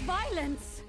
violence.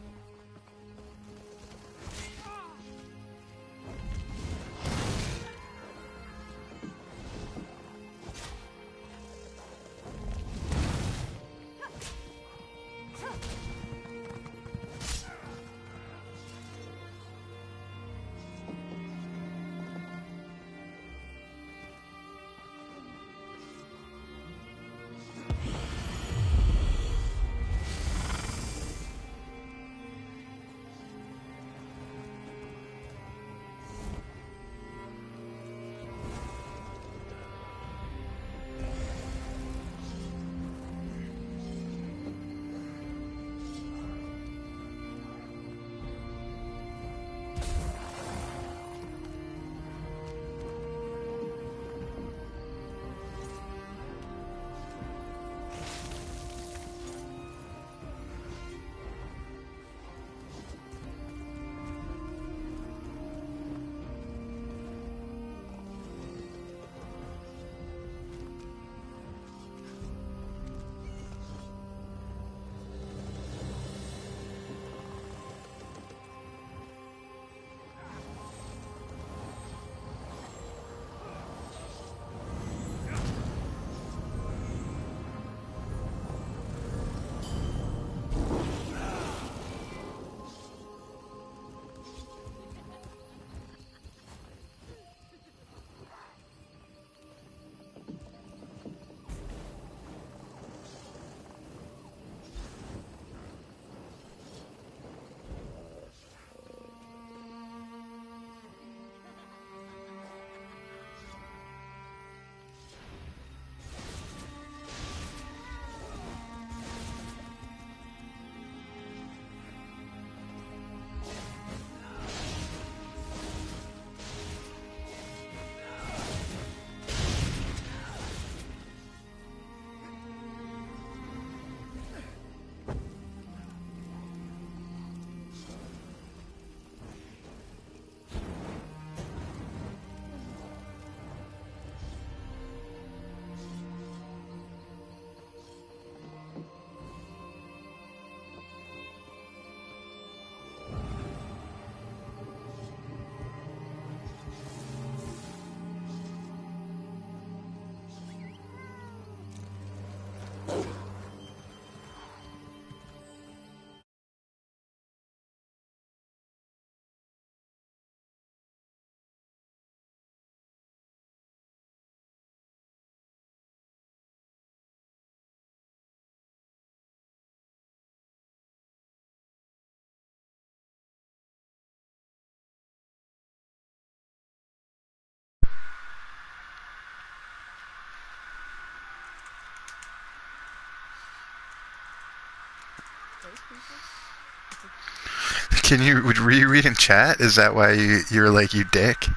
Can you reread in chat? Is that why you're like, you dick?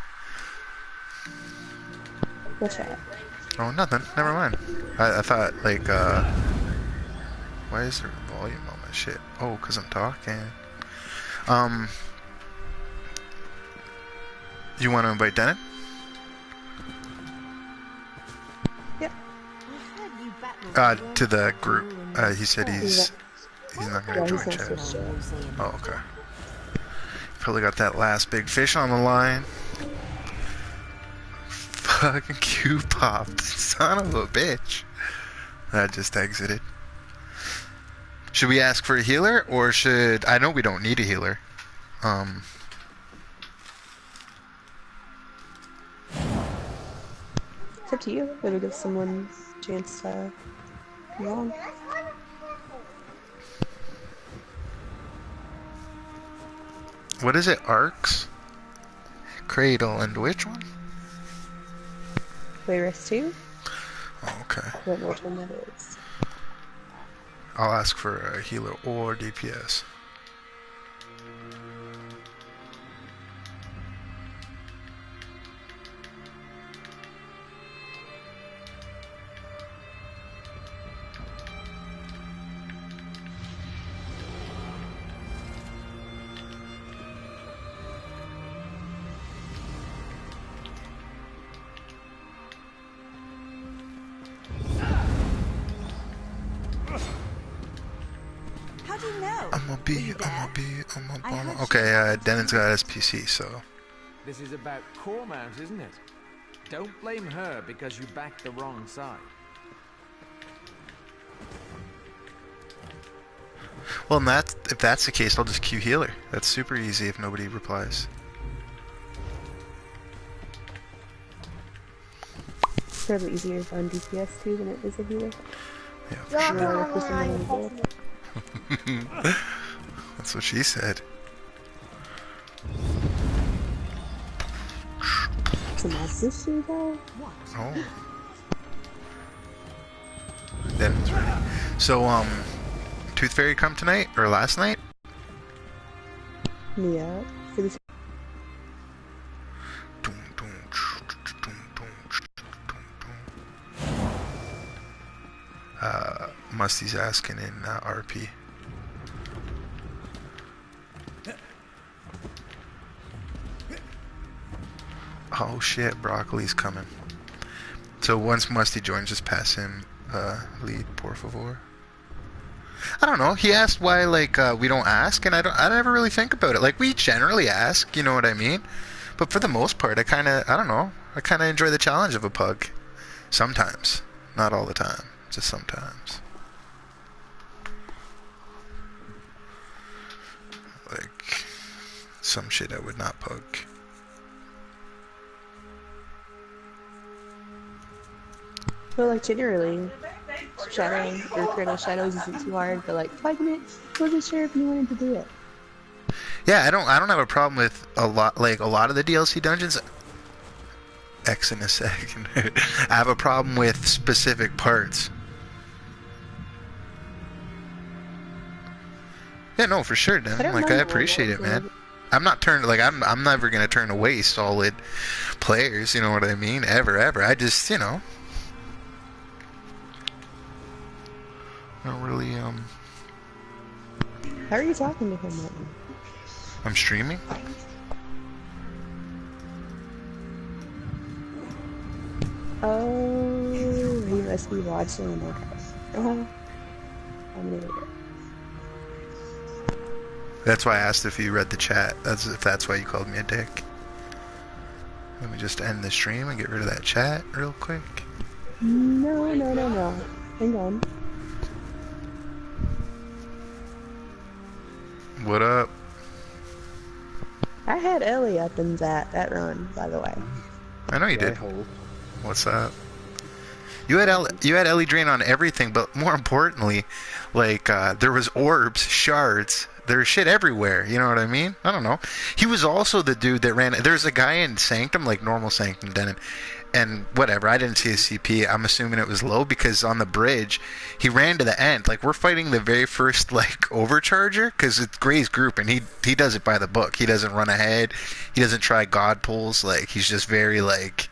What chat? Oh, nothing. Never mind. I thought, like, why is there volume on my shit? Oh, because I'm talking. You want to invite Denon? Yep. To the group. He said he's not going to join chat. Oh, okay. Probably got that last big fish on the line. Fucking Q popped. Son of a bitch. That just exited. Should we ask for a healer, or should... I know we don't need a healer. It's up to you. It'll give someone a chance to come along. What is it? Arcs? Cradle, and which one? Playlist 2? Oh, okay. I don't know which one that is. I'll ask for a healer or DPS. Okay, Denon's got SPC, so. This is about core mount, isn't it? Don't blame her because you backed the wrong side. Well, if that's the case, I'll just queue healer. That's super easy if nobody replies. It's probably easier on DPS too than it is a healer. Yeah, for sure. That's what she said. Some sister though? Oh. Denon's ready. So, Tooth Fairy come tonight? Or last night? Yeah. For this Musty's asking in RP. Oh shit, Broccoli's coming. So once Musty joins, just pass him lead, por favor. I don't know. He asked why, like, we don't ask, and I never really think about it. Like, we generally ask, you know what I mean? But for the most part, I kind of enjoy the challenge of a pug. Sometimes. Not all the time. Just sometimes. Like, some shit I would not pug. But like generally, shadowing or creating shadows isn't too hard. But like 5 minutes, wasn't sure if you wanted to do it. Yeah, I don't have a problem with a lot of the DLC dungeons. X in a second. I have a problem with specific parts. Yeah, no, for sure, Dan. Like, I appreciate it, man. I'm not I'm never gonna turn away solid players. You know what I mean? Ever. I just, I don't really How are you talking to him right now? I'm streaming. Oh, he must be watching. Okay. I'm gonna go. That's why I asked if you read the chat. That's why you called me a dick. Let me just end the stream and get rid of that chat real quick. No. Hang on. What up? I had Ellie up in that run, by the way. I know you did. What's up? You had Ellie Drain on everything, but more importantly, like, there was orbs, shards, there's shit everywhere, you know what I mean? I don't know. He was also the dude that ran, there's a guy in Sanctum, like normal Sanctum, Denon, and whatever, I didn't see his CP, I'm assuming it was low, because on the bridge, he ran to the end, like, we're fighting the very first, like, overcharger, because it's Gray's group, and he does it by the book, he doesn't run ahead, he doesn't try god pulls, like, he's just very, like,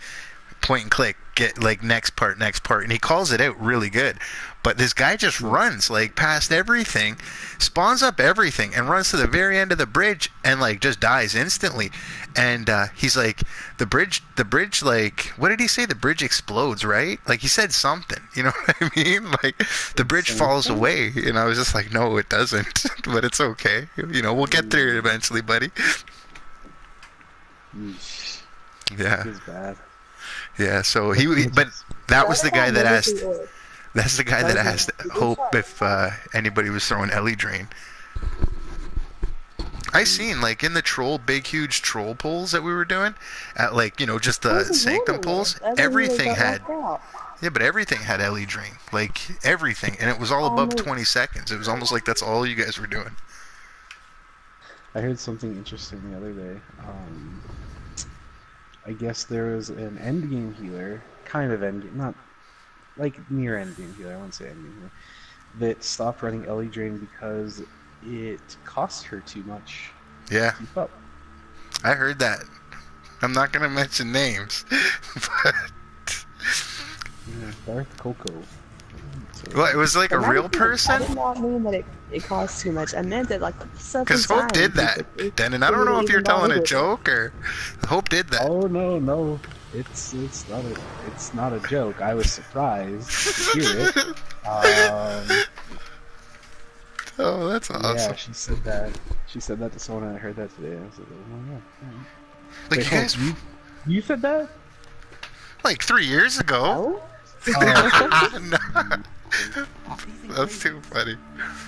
point and click, get like next part, and he calls it out really good. But this guy just runs like past everything, spawns up everything, and runs to the very end of the bridge and like just dies instantly. And he's like, the bridge, like, what did he say? The bridge explodes, right? Like he said something, you know what I mean? Like the bridge falls away, and I was just like, no, it doesn't. But it's okay, we'll get there eventually, buddy. Yeah. This is bad. Yeah, so but that was the guy that asked. That's the guy that asked Hope if anybody was throwing Ellie Drain. I seen like in the big huge troll pulls that we were doing at like just the Sanctum pulls. Everything had but everything had Ellie Drain, like everything, and it was all above 20 seconds. It was almost like that's all you guys were doing. I heard something interesting the other day. I guess there was an endgame healer, kind of endgame, not like near endgame healer, I wouldn't say endgame healer, that stopped running Ellie Drain because it cost her too much to keep up. I heard that. I'm not going to mention names, but... Yeah, Darth Coco. Well, it was like a real person? I did not mean that it costs too much. I meant that, like, stuff because Hope did that, then, and I don't know if you're telling a joke or... Hope did that. Oh, no. It's not a joke. I was surprised to hear it. Oh, that's Yeah, awesome. she said that. She said that to someone, and I heard that today. I was like, oh my god. Like, Wait, you guys, you said that? like 3 years ago. Oh, No. That's too funny.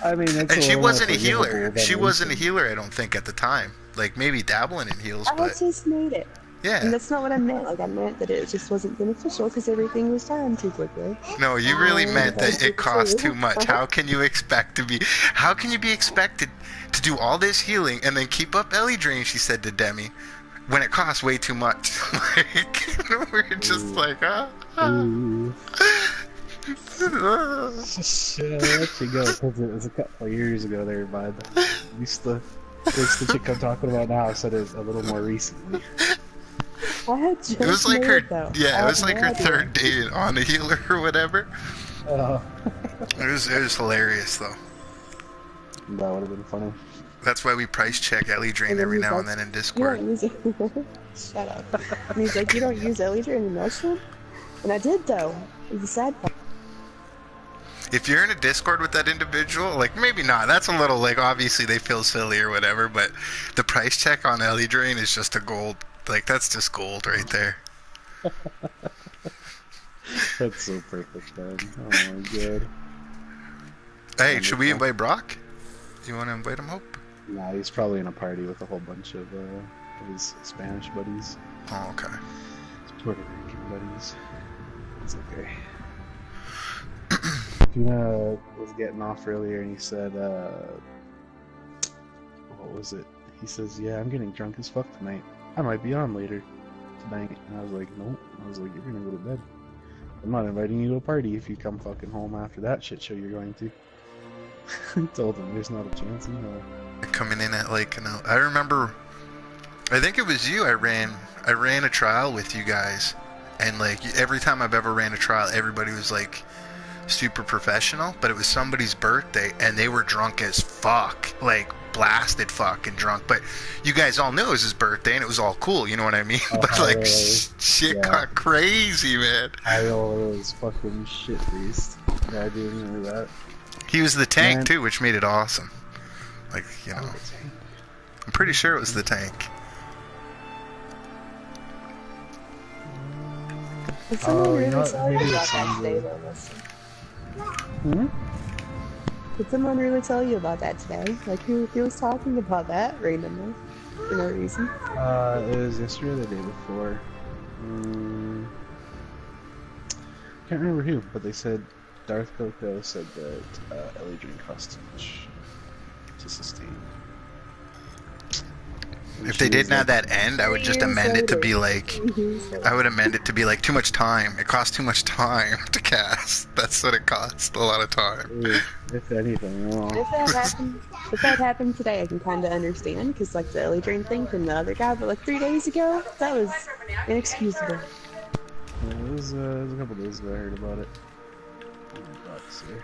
I mean, that's And a she little more wasn't a healer. forgivable She than wasn't a recent. healer, I don't think, at the time. Like, maybe dabbling in heals, I but just made it. And yeah. that's not what I meant. Like, I meant that it just wasn't beneficial because everything was dying too quickly. No, you really meant that it cost too much. Uh-huh. How can you be expected to do all this healing and then keep up Ellie Drain, she said to Demi, when it costs way too much? Like, we're just like, Ooh. Just let you go, because it was a couple of years ago there, bud. At least the chick I'm talking about now said it a little more recently. I had just It was like made her, it, though. yeah, I it was had like no her idea. third day on a healer or whatever. Oh. It was hilarious though. That would have been funny. That's why we price check Ellie Drain And then every he's now like, and then in You Discord. don't use it. Shut up. And he's like, you don't use Elytra in the Notion? And I did, though. It's a sad part. If you're in a Discord with that individual, like, maybe not. That's a little, like, obviously they feel silly or whatever, but the price check on Ellie Drain is just a gold. Like, that's just gold right there. That's so perfect, man. Oh my god. Hey, should we invite Brock? You want to invite him, Hope? Nah, he's probably in a party with a whole bunch of his Spanish buddies. Oh, okay. Puerto Rican buddies. It's okay. Tina was getting off earlier and he said, what was it? He says, yeah, I'm getting drunk as fuck tonight. I might be on later tonight. And I was like, nope. I was like, you're gonna go to bed. I'm not inviting you to a party if you come fucking home after that shit show you're going to. I told him there's not a chance in hell. Coming in at, like, I remember, I think it was you, I ran a trial with you guys. And, like, every time I've ever ran a trial, everybody was, like, super professional, but it was somebody's birthday and they were drunk as fuck, like blasted fucking drunk, but you guys all knew it was his birthday and it was all cool, you know what I mean? Oh, but like shit yeah. got crazy, man. I was fucking shit faced. Yeah, I do remember that. He was the tank Man. too, which made it awesome. Like, you know, I'm pretty sure it was the tank. Did someone Oh, you really know what? tell you Maybe about it's that on today, the- though, Listen? Hmm? Did someone really tell you about that today? Like, who was talking about that randomly? For no reason? It was yesterday or the day before. Can't remember who, but they said Darth Coco said that Ellie Drain cost too much to sustain. And If she they was didn't have like, that end, I would just amend it to be like, I would amend it to be like too much time. It costs too much time to cast. That's what it costs. A lot of time. If anything, well, If that happened today, I can kind of understand, because, like, the Ellie Drain thing from the other guy, but, like, 3 days ago, that was inexcusable. it was a couple days ago I heard about it. Oh my god, sir.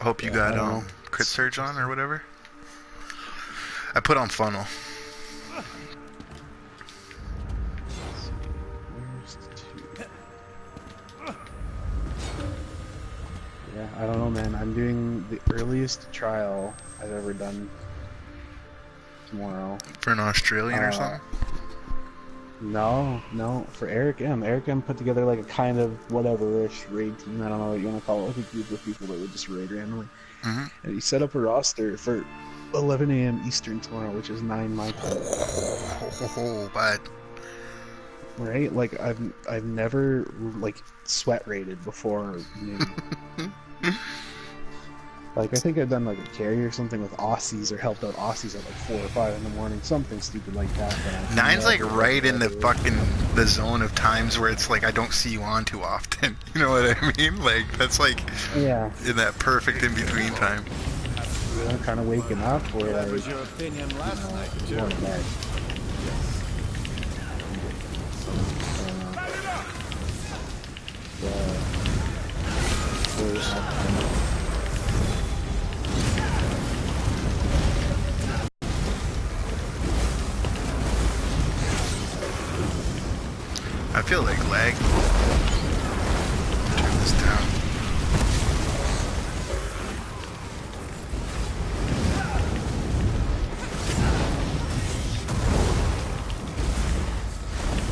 Hope you Yeah, got I don't know. crit surge on or whatever. I put on funnel. Where's the 2? Yeah, I don't know, man. I'm doing the earliest trial I've ever done tomorrow. For an Australian or something? No, for Eric M. Eric M put together like a kind of whatever-ish raid team. I don't know what you want to call it, like a group of people that would just raid randomly. Mm-hmm. And he set up a roster for 11 a.m. Eastern tomorrow, which is 9 my time. But Right? Like I've never like sweat raided before noon. Like I think I've done like a carry or something with Aussies or helped out Aussies at like 4 or 5 in the morning, something stupid like that. But I've 9's like never right in the raided. fucking the zone of times where it's like I don't see you on too often. You know what I mean? Like that's like Yeah, in that perfect in between time. I'm kind of waking up or That like was your opinion last night, too. going to bed. I feel like lag. Turn this down.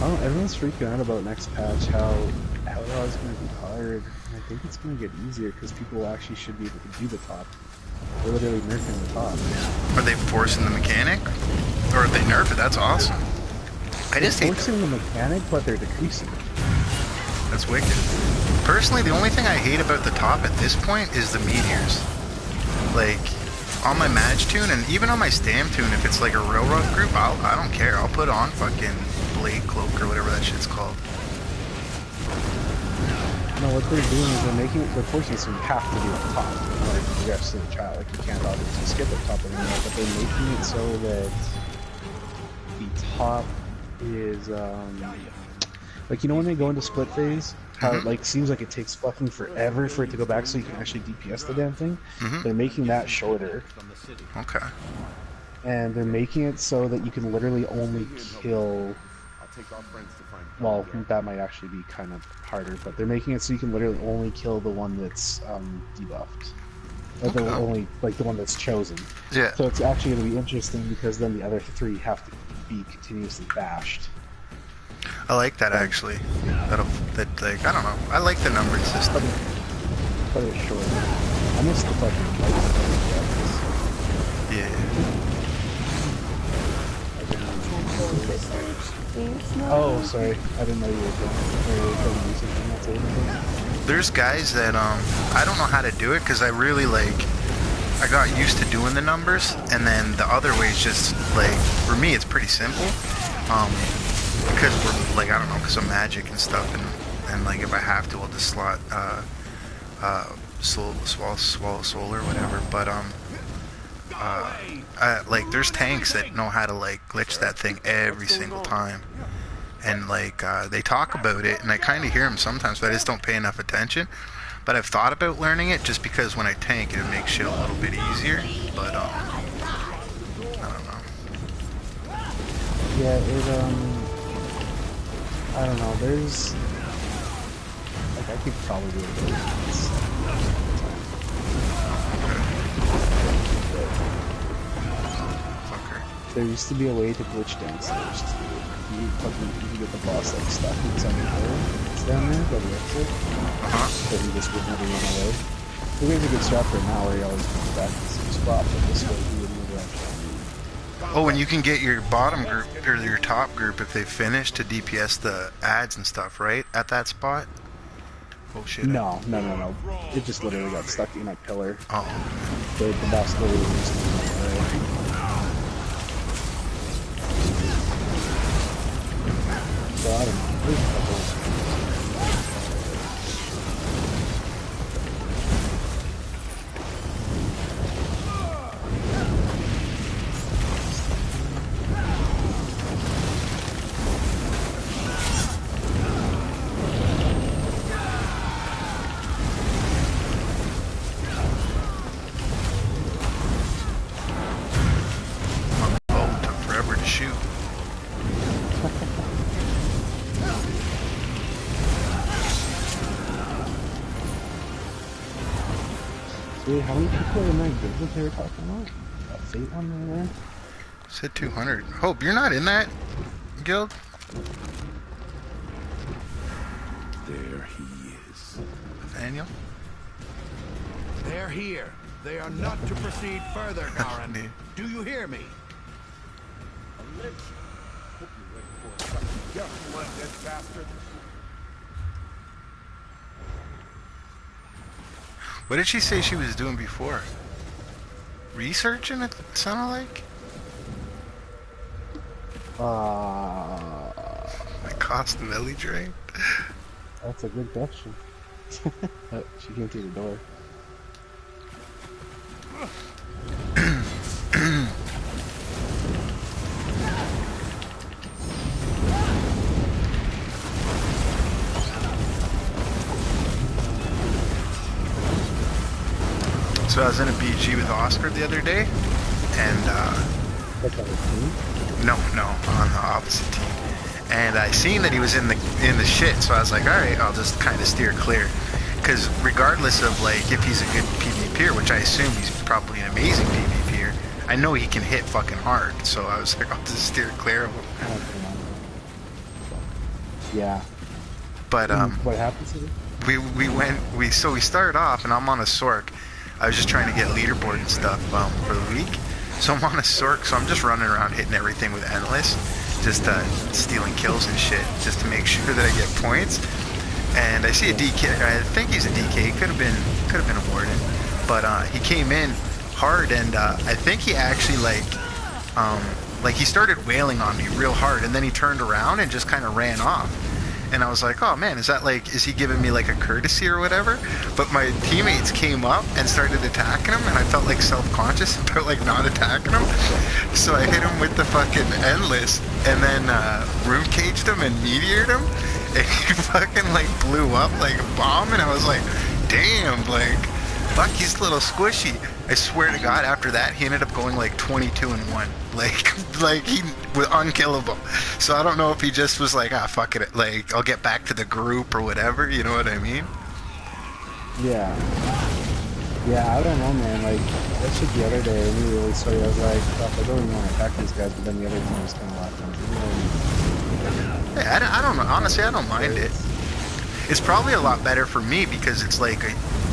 don't, everyone's freaking out about next patch, how Outlaw is going to be hard. And I think it's going to get easier because people actually should be able to do the top. They're literally nerfing the top. Are they forcing the mechanic? Or if they nerf it, that's awesome. I just hate forcing the mechanic, but they're decreasing it. That's wicked. Personally, the only thing I hate about the top at this point is the meteors. Like, on my Mage tune, and even on my Stam tune, if it's like a railroad group, I don't care. I'll put on fucking Blade Cloak or whatever that shit's called. No, what they're doing is they're forcing so you have to do it top, like the rest of the trial. Like, you can't obviously skip the top anymore, but they're making it so that the top is, like, you know when they go into split phase, how it like seems like it takes fucking forever for it to go back so you can actually DPS the damn thing? They're making that shorter. Okay. And they're making it so that you can literally only kill... Well, that might actually be kind of harder, but they're making it so you can literally only kill the one that's debuffed. Or the only, like, the one that's chosen. Yeah. So it's actually going to be interesting because then the other three have to be continuously bashed. I like that actually. Like, I don't know. I like the numbered system. Cut it short. I missed the fucking lights. Yeah. Oh, sorry. I didn't know you were going music and that's everything. There's guys that I don't know how to do it because I really I got used to doing the numbers, and then the other way is just like, for me it's pretty simple. Because we're like, I don't know, because of magic and stuff, and like if I have to, I'll just slot swallow soul or whatever. But like there's tanks that know how to like glitch that thing every single time, and like they talk about it, and I kind of hear them sometimes, but I just don't pay enough attention. But I've thought about learning it just because when I tank, it makes shit a little bit easier. But I don't know. Yeah, I don't know, there's... Like, I could probably do it once. There used to be a way to glitch downstairs, too. You can get the boss, like, stuck inside the door. It's down there, by the exit. So he just would never run away. The guy's a good strat for an hour, he always comes back to the same spot, but this way he would never actually... Oh, and you can get your bottom group, or your top group, if they finish, to DPS the ads and stuff, right? At that spot? Oh shit. No. It just literally got stuck in a pillar. Oh. The boss literally just... So I don't know. There's a couple. Wait, how many people are in that guild that they were talking about? That fate one right there? Said 200. Hope, you're not in that guild? There he is. Nathaniel? They're here. They are not to proceed further, Nirn. Do you hear me? Bastard. What did she say she was doing before? Researching, it sounded like? The cost of Ellie drain? That's a good question. Oh, she came through the door. So I was in a BG with Oscar the other day, and no, on the opposite team. And I seen that he was in the shit, so I was like, all right, I'll just kind of steer clear. Because regardless of like if he's a good PvPer, which I assume he's probably an amazing PvPer, I know he can hit fucking hard. So I was like, I'll just steer clear of him. Yeah. But what happens to it? so we started off, and I'm on a Sork. I was just trying to get leaderboard and stuff for the week. So I'm on a Sork, so I'm just running around hitting everything with Endless, just stealing kills and shit, just to make sure that I get points. And I see a DK. I think he's a DK. Could have been a warden, but he came in hard, and I think he actually like he started wailing on me real hard, and then he turned around and just kind of ran off. And I was like, oh man, is he giving me like a courtesy or whatever? But my teammates came up and started attacking him, and I felt like self-conscious about like not attacking him. So I hit him with the fucking Endless, and then room caged him and meteored him, and he fucking like blew up like a bomb, and I was like, damn, like, fuck, he's a little squishy. I swear to God, after that, he ended up going like 22-1. Like he was unkillable. So I don't know if he just was like, ah, fuck it, like, I'll get back to the group or whatever, you know what I mean? Yeah. Yeah, I don't know, man. Like, that shit the other day, when we really started, I was like, fuck, I don't even want to attack these guys, but then the other team was kind of locked on. Yeah, I don't know. Honestly, I don't mind it. It's probably a lot better for me because it's like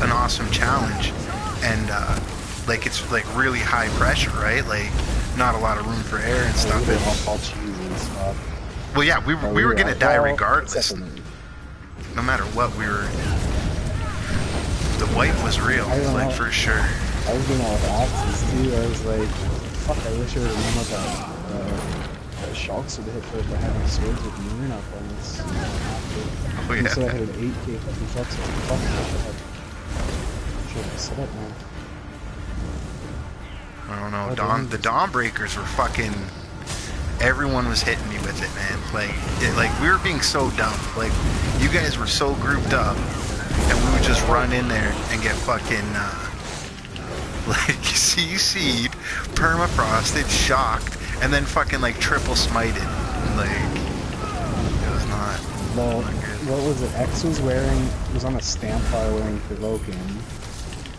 an awesome challenge. And, like, it's like really high pressure, right? Like, not a lot of room for air and stuff. Well, yeah, we were gonna die regardless. No matter what, the wipe was real, like, for sure. I was doing all with axes too. I was like, fuck, I wish I would have known about that shocks would hit for if I had my swords with Nirn up on this. Oh yeah. So I had an 8k fucking shocks, so fuck, I should have set up now. I don't know. The Dawnbreakers were fucking. Everyone was hitting me with it, man. Like we were being so dumb. Like, you guys were so grouped up, and we would just run in there and get fucking like CC'd, permafrosted, shocked, and then fucking like triple smited. Like, it was not. Well, not good. What was it? X was on a Stampfire wearing Provoking.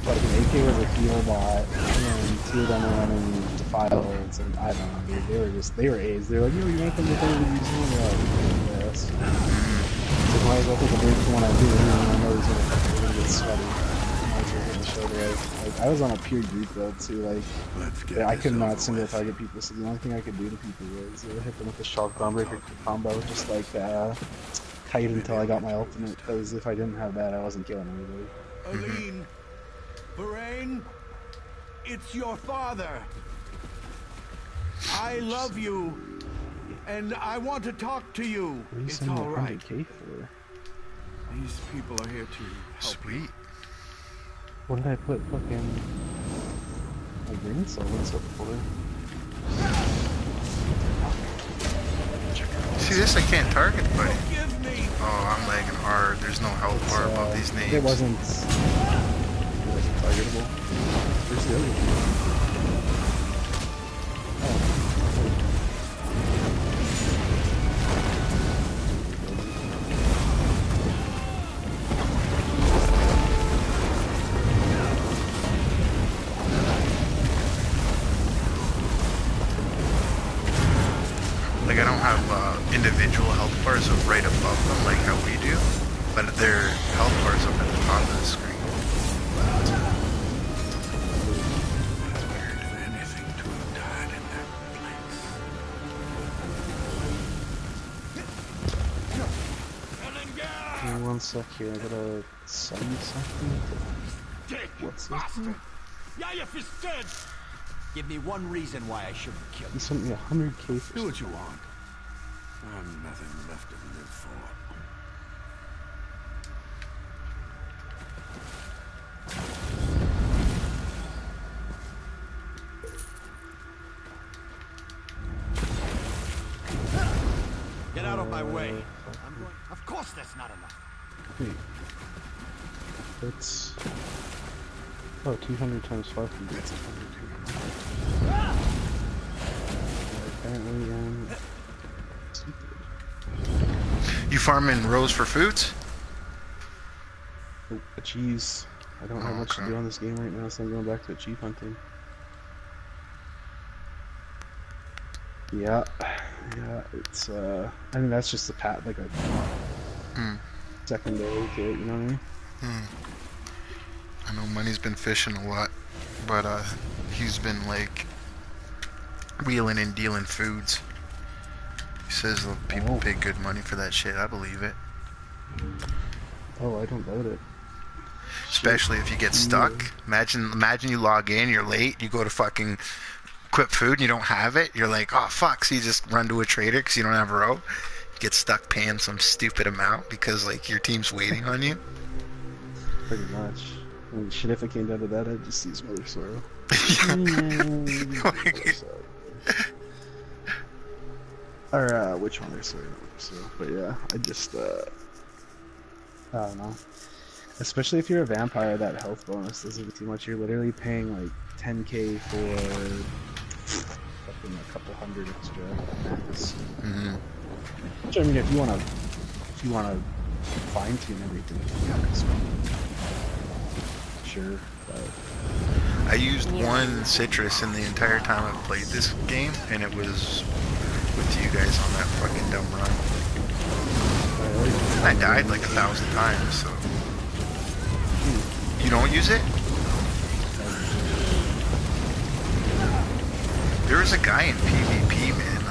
Like, an AK was a heal bot, and 2 of them were running Defiles, and I don't know, dude, they were A's. They were like, yo, you want them to play with these? And they're like, yes. So might as well take a break from what I do, and I know he's gonna get sweaty. Might as well hit the shoulder. Like, I was on a pure group build, too, like, I could not single target people, so the only thing I could do to people was hit them with the Shock Dawnbreaker combo, just like, kite until I got my ultimate, because if I didn't have that, I wasn't killing anybody. Aline! Varain, it's your father. I love you, and I want to talk to you. It's all right. K for? These people are here to help. Sweet. What did I put fucking my green soul in so for? See this? I can't target, buddy. Forgive me. Oh, I'm lagging hard. There's no health bar above these names. It wasn't targetable. Where's the other one? Like, I don't have individual health bars up right above them like how we do, but their health bars up at the top of the screen. One sec here, I gotta sell you something. What's this? Yayef is dead. Give me one reason why I shouldn't kill He sent me 100k for Do what you want. I've nothing left to live for. Get out of my way. I'm going. Of course, that's not enough. Wait. It's... Oh, 200 times 5 can get 100. Apparently, You farming rows for foods? oh, a cheese. I don't have much to do on this game right now, so I'm going back to cheap hunting. Yeah, Yeah, it's I mean that's just a like a secondary to it, you know what I mean? I know Money's been fishing a lot, but he's been like wheeling and dealing foods. He says people pay good money for that shit. I believe it. Oh, I don't doubt it. Especially if you get stuck. Imagine you log in, you're late, you go to fucking equip food and you don't have it. You're like, oh fuck, so you just run to a trader because you don't have a rope. Get stuck paying some stupid amount because like your team's waiting on you. Pretty much. I mean, shit, if it came down to that, I'd just see Mother Sorrow. Or, which one? Sorry, so, but yeah, I just, I don't know. Especially if you're a vampire, that health bonus doesn't get too much. You're literally paying like 10k for fucking a couple hundred extra max. Which, I mean, if you wanna fine tune everything, yeah, sure. But I used one citrus in the entire time I've played this game, and it was with you guys on that fucking dumb run. And I died like 1,000 times, so. You don't use it? There was a guy in PvP, man.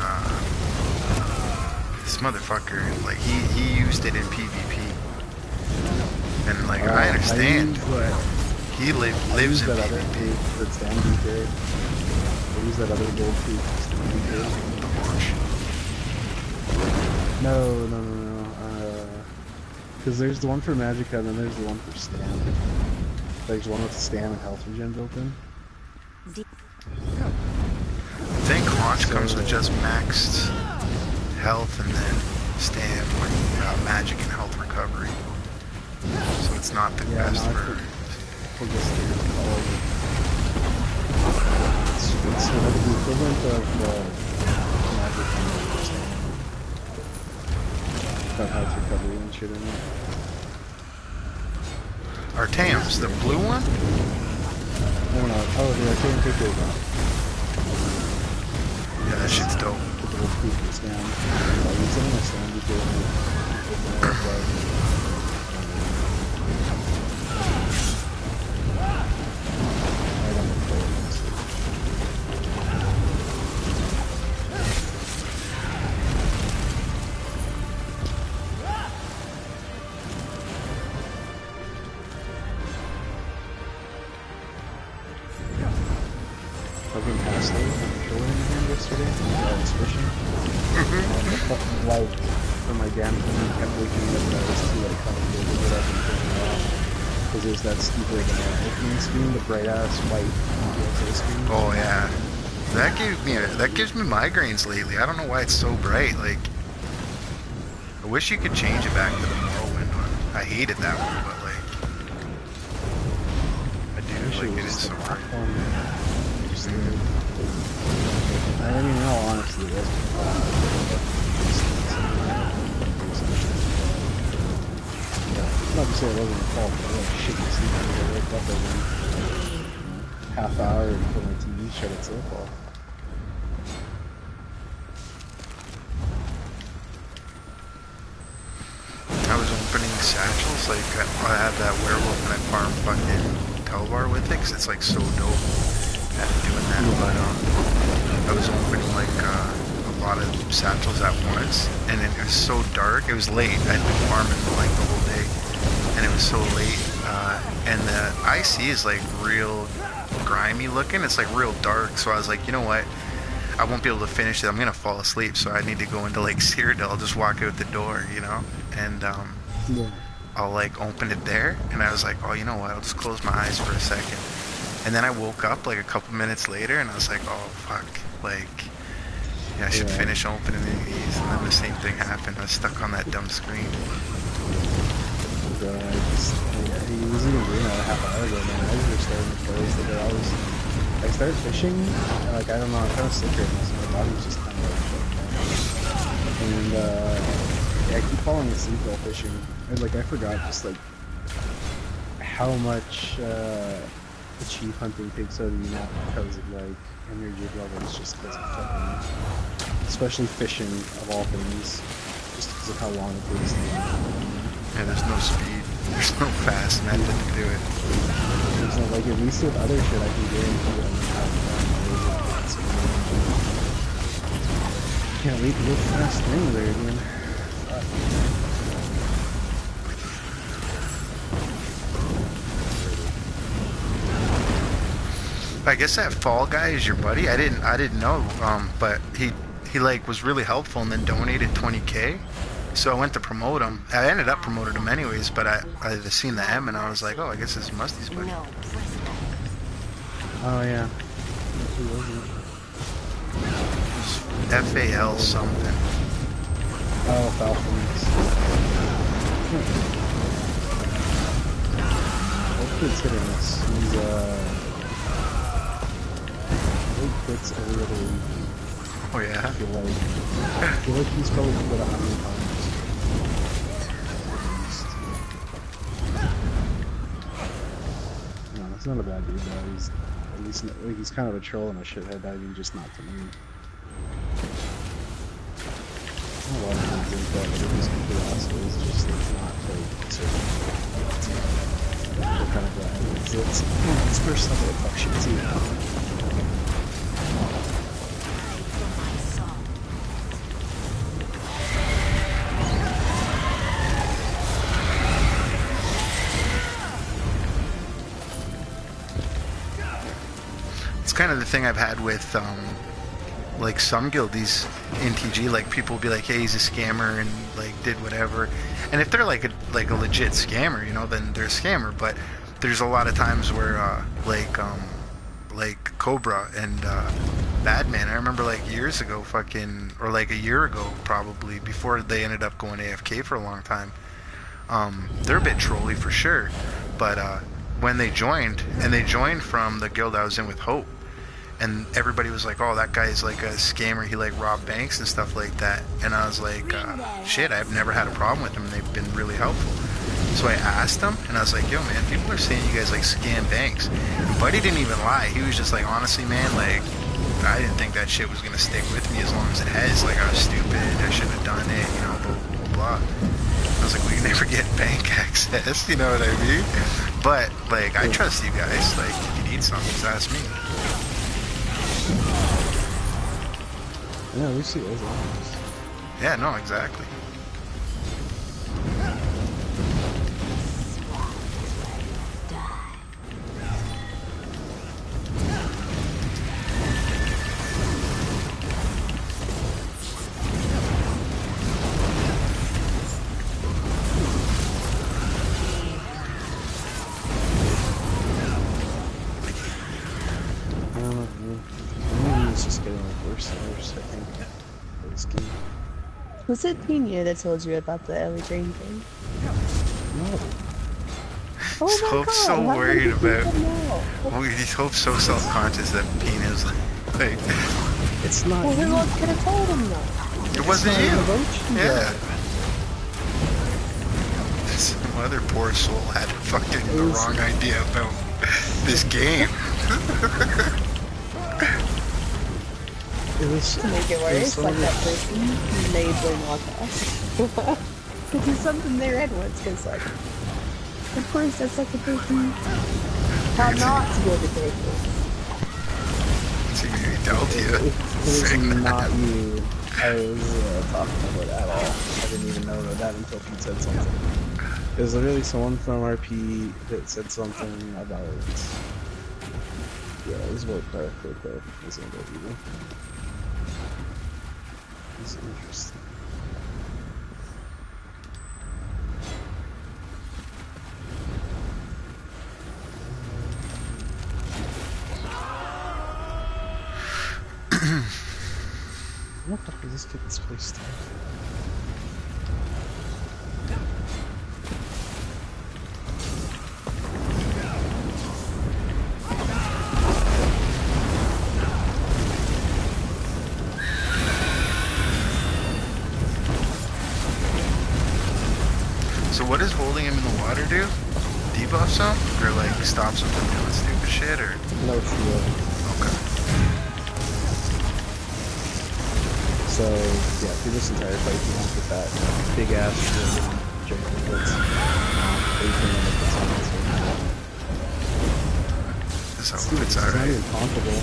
This motherfucker, like, he used it in PvP. And, like, I understand. He lives in PvP. That's stambladepvp. I use that other gold too. The launch. No. Because there's the one for Magicka, and then there's the one for Stam. There's one with Stam and health regen built in. I think launch comes with just maxed health and then Stam with magic and health recovery. So it's not the best for... It's the equivalent of magic and Stam. Got health recovery and shit in it. Artaeum's the blue one? No. Oh, the Artaeum Picker. Yeah, that shit's dope. The little proof is down. It's in my stand because there's that stupid opening screen, the bright ass white screen. Oh yeah, that gives me migraines lately. I don't know why it's so bright. Like, I wish you could change it back to the Morrowind one. I hated that one, but like, I do like it is so bright. I mean, in all honesty, it wasn't. Not to say it wasn't a fault, but I like shit to sleep when I wake up every half hour and put my TV shut itself off. I was opening satchels, like I have that werewolf and I farm fucking Telvar with it, 'cause it's like so dope at doing that, but I was opening like a lot of satchels at once, and it was so dark, it was late, I'd been farming like the whole day, and it was so late, and the IC is like real grimy looking, it's like real dark, so I was like, you know what, I won't be able to finish it, I'm gonna fall asleep, so I need to go into like Cyrodiil, I'll just walk out the door, you know, and I'll like open it there, and I was like, oh, you know what, I'll just close my eyes for a second, and then I woke up like a couple minutes later, and I was like, oh fuck, like, yeah, I should finish opening these, and then the same thing happened, I was stuck on that dumb screen. He was even doing that a half hour ago, man. I was just starting to close the door. I started fishing, and, like, I don't know, I'm kind of sick right now, so my body's just kind of like shut down. And, yeah, I keep falling asleep while fishing. And, like, I forgot just, like, how much, achieve hunting takes out of you, not because of, like, energy levels, just because of fucking especially fishing of all things, just because of how long it takes to do. Yeah, there's no speed. There's no fast method to do it. There's no, like, at least with other shit, I can guarantee I'm gonna have fun. Can't wait to go fast anywhere, dude. I guess that Fall guy is your buddy. I didn't know, but he like was really helpful and then donated 20K. So I went to promote him. I ended up promoting him anyways, but I had seen the M and I was like, oh, I guess this is Musty's buddy. Oh yeah. Who was it? FAL something. Oh, Falcons. What kid's hitting us? He's It's a little. Oh yeah. I feel like he's probably put 100 times. No, that's not a bad dude though. He's kind of a troll and a shithead. I mean, just not to me. A lot of things like that, but he's complete assholes. Just like not like certain. They're kind of bad. It's first level of fuck shit too. It's kind of the thing I've had with like some guildies in TG. Like people will be like, "Hey, he's a scammer," and like did whatever. And if they're like a legit scammer, you know, then they're a scammer. But there's a lot of times where like Cobra and Badman. I remember like years ago, or like a year ago probably, before they ended up going AFK for a long time. They're a bit trolly for sure, but when they joined, and they joined from the guild I was in with Hope, and everybody was like, oh, that guy's like a scammer, he like robbed banks and stuff like that. And I was like, shit, I've never had a problem with them, and they've been really helpful. So I asked them, and I was like, yo man, people are saying you guys like scam banks. And Buddy didn't even lie. He was just like, honestly man, like I didn't think that shit was gonna stick with me as long as it has. Like I was stupid, I shouldn't have done it, you know, blah blah blah. I was like, we can never get bank access, you know what I mean? But like I trust you guys. Like if you need something, just ask me. Yeah, we see those ones. Yeah, no, exactly. Was it Pina that told you about the Ellie Drain thing? No. Oh my Hope's God, so how worried did about. people know? Well, Hope's so self-conscious that Pina's like. It's not. Well, who you. else could have told him that? It wasn't you. Yeah. Some other poor soul had fucking the wrong idea about this game. To make it worse, like that person may brainwash us. To do something they read once, because like, of course that's like a person how not to go to therapy. See, he told you. It was not you I was talking about at all. I didn't even know that until Pete said something. There's literally someone from RP that said something about. Yeah, it was about Dark. It wasn't about evil. It's interesting. What the fuck is this kid's place to? So what does holding him in the water do? Debuffs him? Or like stops him from doing stupid shit? Or No shield. okay. So yeah, through this entire fight, you won't get that big ass jerk that's everything on the performance. So Dude, it's not alright. even comparable.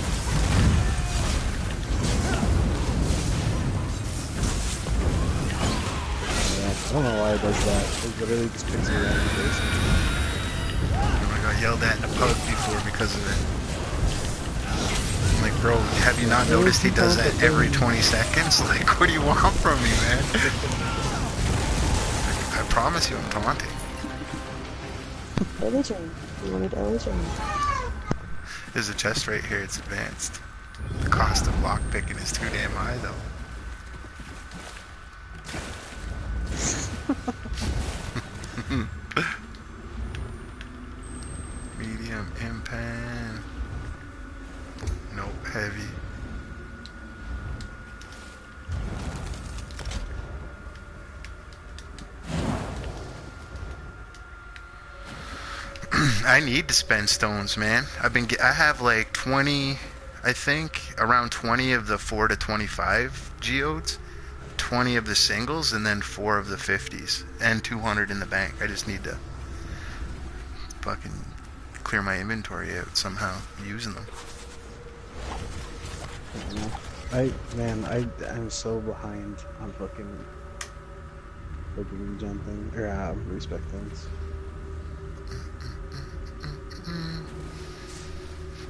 Yeah, I don't know why it does that. It literally just picks me right in the face. I got yelled at in the pub before because of it. I'm like, bro, have you not noticed he does that every 20 seconds? Like, what do you want from me, man? I promise you I'm taunting. Early train. You wanted early train. There's a chest right here, it's advanced. The cost of lockpicking is too damn high, though. Medium impan. Nope, heavy. I need to spend stones, man. I have like 20, I think, around 20 of the 4 to 25 geodes, 20 of the singles, and then 4 of the 50s, and 200 in the bank. I just need to fucking clear my inventory out somehow using them. I'm so behind on fucking regen thing, or respect things.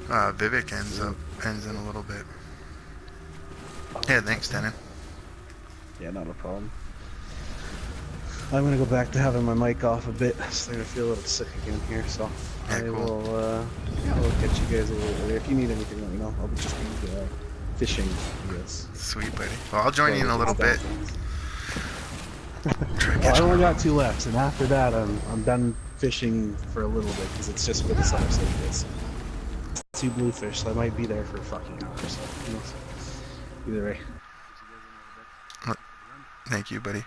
Vivek ends in a little bit. Yeah, thanks, Denon. Yeah, not a problem. I'm gonna go back to having my mic off a bit. I'm starting to feel a little sick again here, so Yeah, I cool. will. I'll catch you guys a little later. If you need anything, let me know. I'll be just fishing, I guess. Sweet, buddy. Well, I'll join you in a little bit. Well, I only got 2 left, and after that, I'm done fishing for a little bit because it's just for the summer solstice. 2 bluefish, so I might be there for a fucking hour. So, who knows? Either way. Thank you, buddy.